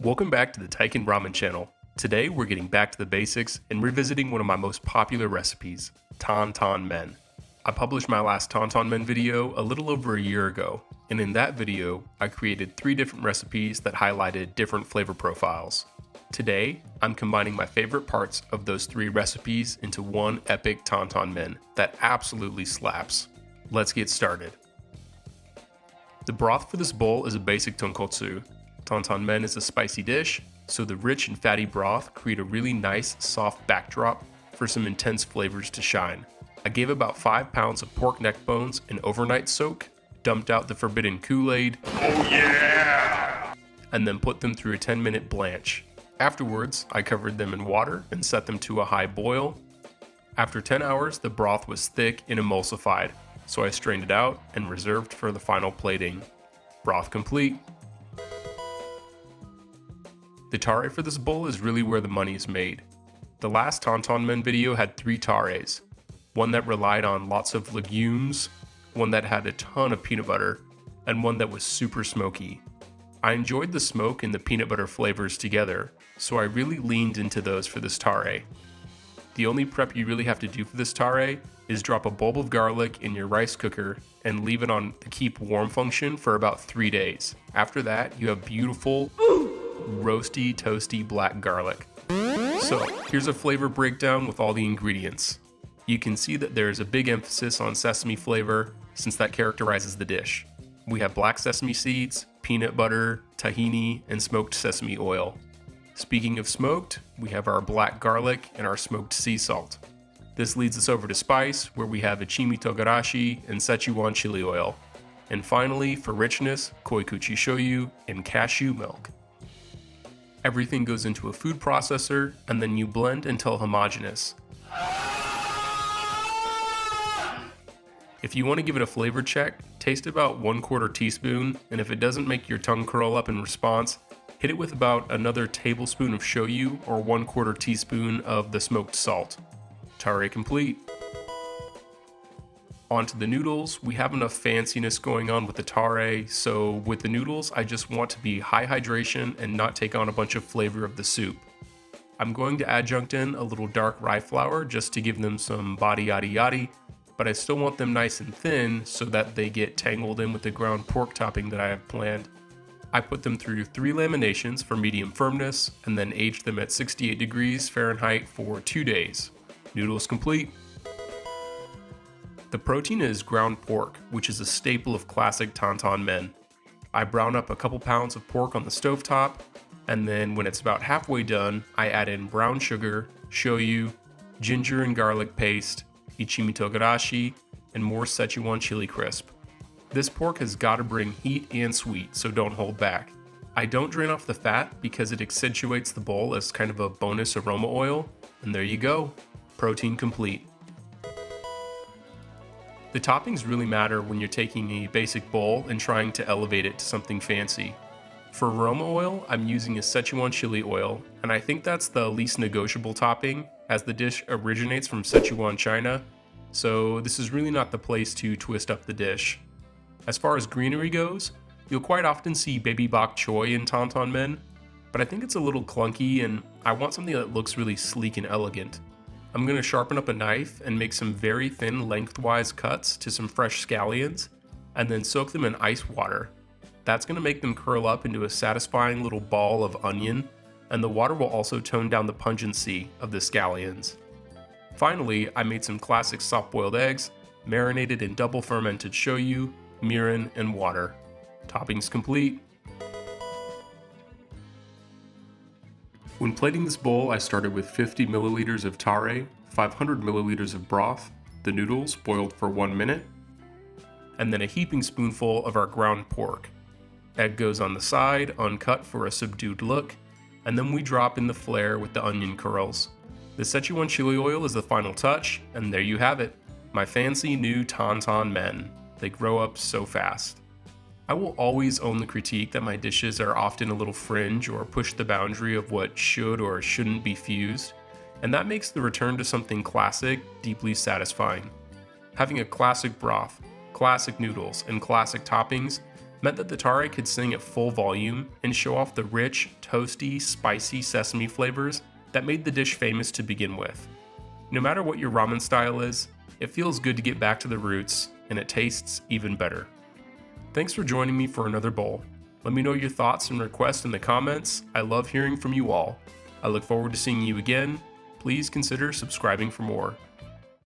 Welcome back to the Taiken Ramen channel. Today we're getting back to the basics and revisiting one of my most popular recipes, Tantanmen. I published my last Tantanmen video a little over a year ago, and in that video I created 3 different recipes that highlighted different flavor profiles. Today I'm combining my favorite parts of those 3 recipes into one epic Tantanmen that absolutely slaps. Let's get started. The broth for this bowl is a basic tonkotsu. Tantanmen is a spicy dish, so the rich and fatty broth create a really nice, soft backdrop for some intense flavors to shine. I gave about 5 pounds of pork neck bones an overnight soak, dumped out the forbidden Kool-Aid, oh yeah! And then put them through a 10-minute blanch. Afterwards, I covered them in water and set them to a high boil. After 10 hours, the broth was thick and emulsified, so I strained it out and reserved for the final plating. Broth complete. The tare for this bowl is really where the money is made. The last Tantanmen video had 3 tares. One that relied on lots of legumes, one that had a ton of peanut butter, and one that was super smoky. I enjoyed the smoke and the peanut butter flavors together, so I really leaned into those for this tare. The only prep you really have to do for this tare is drop a bulb of garlic in your rice cooker and leave it on the keep warm function for about 3 days. After that, you have beautiful, roasty, toasty black garlic. So here's a flavor breakdown with all the ingredients. You can see that there is a big emphasis on sesame flavor since that characterizes the dish. We have black sesame seeds, peanut butter, tahini, and smoked sesame oil. Speaking of smoked, we have our black garlic and our smoked sea salt. This leads us over to spice, where we have ichimi togarashi and Szechuan chili oil. And finally, for richness, koikuchi shoyu and cashew milk. Everything goes into a food processor, and then you blend until homogeneous. If you want to give it a flavor check, taste about 1/4 teaspoon, and if it doesn't make your tongue curl up in response, hit it with about another tablespoon of shoyu or 1/4 teaspoon of the smoked salt. Tare complete. Onto the noodles. We have enough fanciness going on with the tare, so with the noodles, I just want to be high hydration and not take on a bunch of flavor of the soup. I'm going to adjunct in a little dark rye flour just to give them some body yaddy yaddy, but I still want them nice and thin so that they get tangled in with the ground pork topping that I have planned. I put them through 3 laminations for medium firmness and then aged them at 68 degrees Fahrenheit for 2 days. Noodles complete. The protein is ground pork, which is a staple of classic Tantanmen. I brown up a couple pounds of pork on the stovetop, and then when it's about halfway done, I add in brown sugar, shoyu, ginger and garlic paste, ichimi togarashi, and more Szechuan chili crisp. This pork has got to bring heat and sweet, so don't hold back. I don't drain off the fat because it accentuates the bowl as kind of a bonus aroma oil, and there you go, protein complete. The toppings really matter when you're taking a basic bowl and trying to elevate it to something fancy. For aroma oil, I'm using a Szechuan chili oil, and I think that's the least negotiable topping as the dish originates from Szechuan, China, so this is really not the place to twist up the dish. As far as greenery goes, you'll quite often see baby bok choy in Tantanmen, but I think it's a little clunky and I want something that looks really sleek and elegant. I'm going to sharpen up a knife and make some very thin lengthwise cuts to some fresh scallions, and then soak them in ice water. That's going to make them curl up into a satisfying little ball of onion, and the water will also tone down the pungency of the scallions. Finally, I made some classic soft-boiled eggs, marinated in double fermented shoyu, mirin, and water. Toppings complete. When plating this bowl, I started with 50 milliliters of tare, 500 milliliters of broth, the noodles boiled for 1 minute, and then a heaping spoonful of our ground pork. Egg goes on the side, uncut for a subdued look, and then we drop in the flare with the onion curls. The Szechuan chili oil is the final touch, and there you have it, my fancy new Tantanmen. They grow up so fast. I will always own the critique that my dishes are often a little fringe or push the boundary of what should or shouldn't be fused, and that makes the return to something classic deeply satisfying. Having a classic broth, classic noodles, and classic toppings meant that the tare could sing at full volume and show off the rich, toasty, spicy sesame flavors that made the dish famous to begin with. No matter what your ramen style is, it feels good to get back to the roots, and it tastes even better. Thanks for joining me for another bowl. Let me know your thoughts and requests in the comments. I love hearing from you all. I look forward to seeing you again. Please consider subscribing for more.